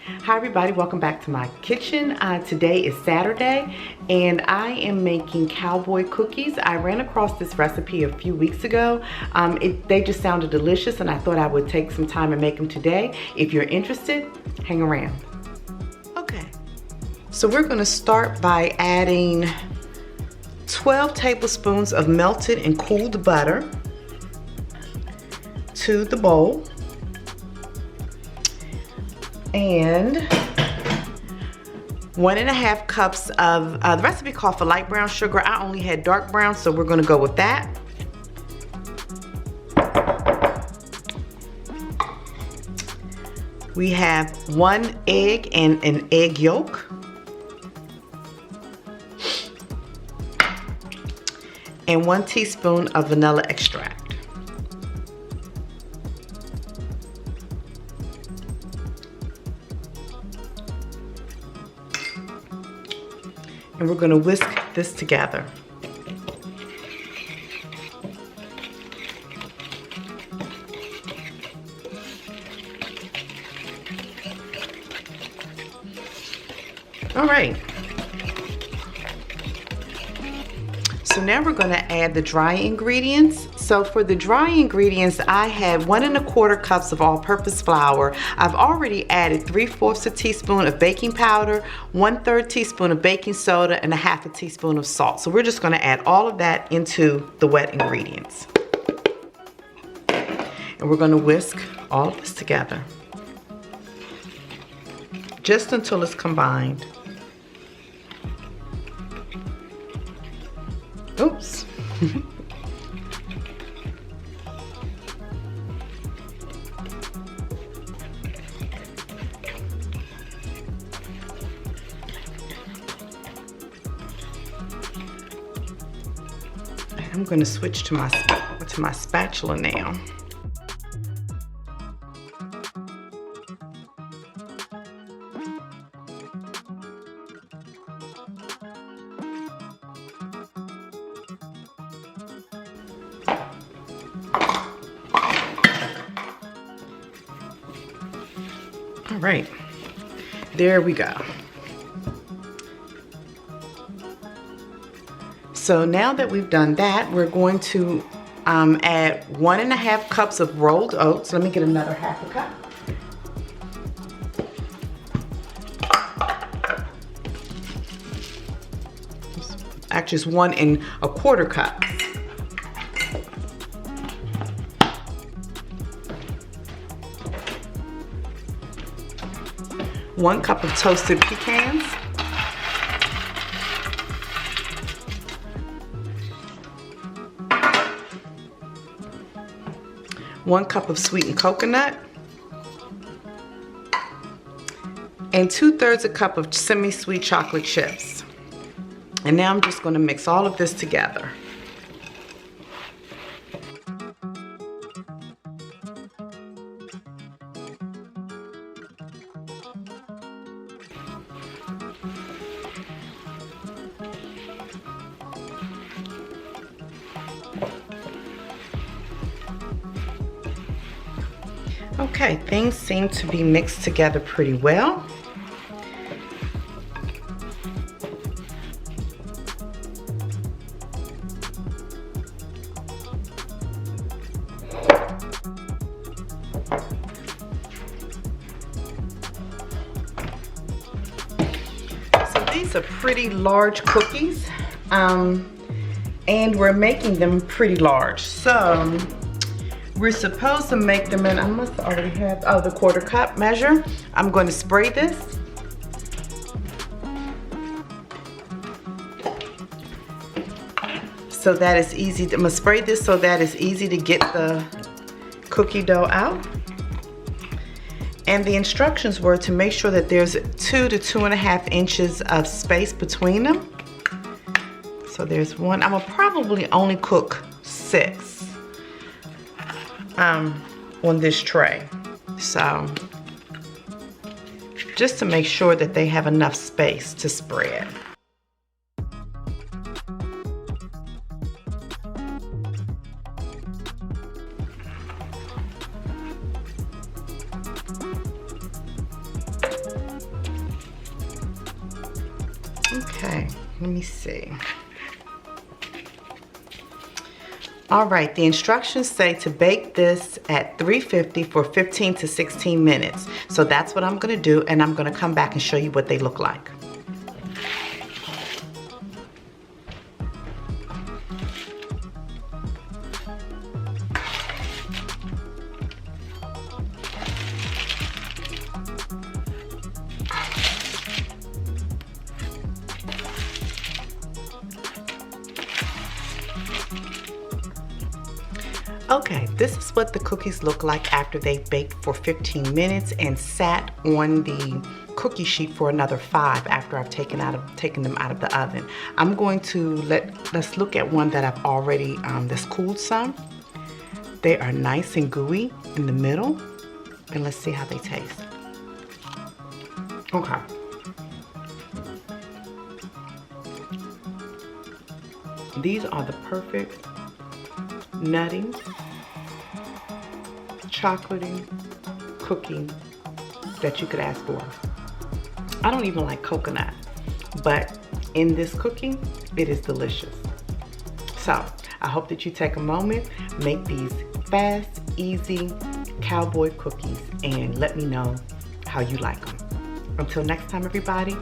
Hi everybody, welcome back to my kitchen. Today is Saturday and I am making cowboy cookies. I ran across this recipe a few weeks ago. They just sounded delicious and I thought I would take some time and make them today. If you're interested, hang around. Okay, so we're going to start by adding 12 tablespoons of melted and cooled butter to the bowl. And 1.5 cups of, the recipe called for light brown sugar. I only had dark brown, so we're gonna go with that. We have 1 egg and an egg yolk. And 1 teaspoon of vanilla extract. And we're going to whisk this together. All right. So now we're going to add the dry ingredients. So for the dry ingredients, I had 1.25 cups of all-purpose flour. I've already added 3/4 a teaspoon of baking powder, 1/3 teaspoon of baking soda, and 1/2 teaspoon of salt. So we're just going to add all of that into the wet ingredients. And we're going to whisk all of this together, just until it's combined. Oops. I'm going to switch to my spatula now. All right, there we go. So now that we've done that, we're going to add 1.5 cups of rolled oats. Let me get another 1/2 cup. Actually, it's 1.25 cups. One cup of toasted pecans. 1 cup of sweetened coconut, and 2/3 a cup of semi-sweet chocolate chips. And now I'm just going to mix all of this together. Okay, things seem to be mixed together pretty well. So these are pretty large cookies, and we're making them pretty large. So we're supposed to make them in, I must already have, the 1/4 cup measure. I'm going to spray this. So that it's easy, I'm gonna spray this so that it's easy to get the cookie dough out. And the instructions were to make sure that there's 2 to 2.5 inches of space between them. So there's one, I'm gonna probably only cook 6. On this tray. So just to make sure that they have enough space to spread. Let me see. All right, the instructions say to bake this at 350 for 15 to 16 minutes. So that's what I'm gonna do, and I'm gonna come back and show you what they look like. Okay, this is what the cookies look like after they've baked for 15 minutes and sat on the cookie sheet for another 5 after I've taken them out of the oven. I'm going to let's look at one that I've already that's cooled some. They are nice and gooey in the middle, and let's see how they taste. Okay. These are the perfect nutty, chocolatey cookie that you could ask for. I don't even like coconut, but in this cookie, it is delicious. So I hope that you take a moment, make these fast, easy Cowboy cookies, and let me know how you like them. Until next time, everybody,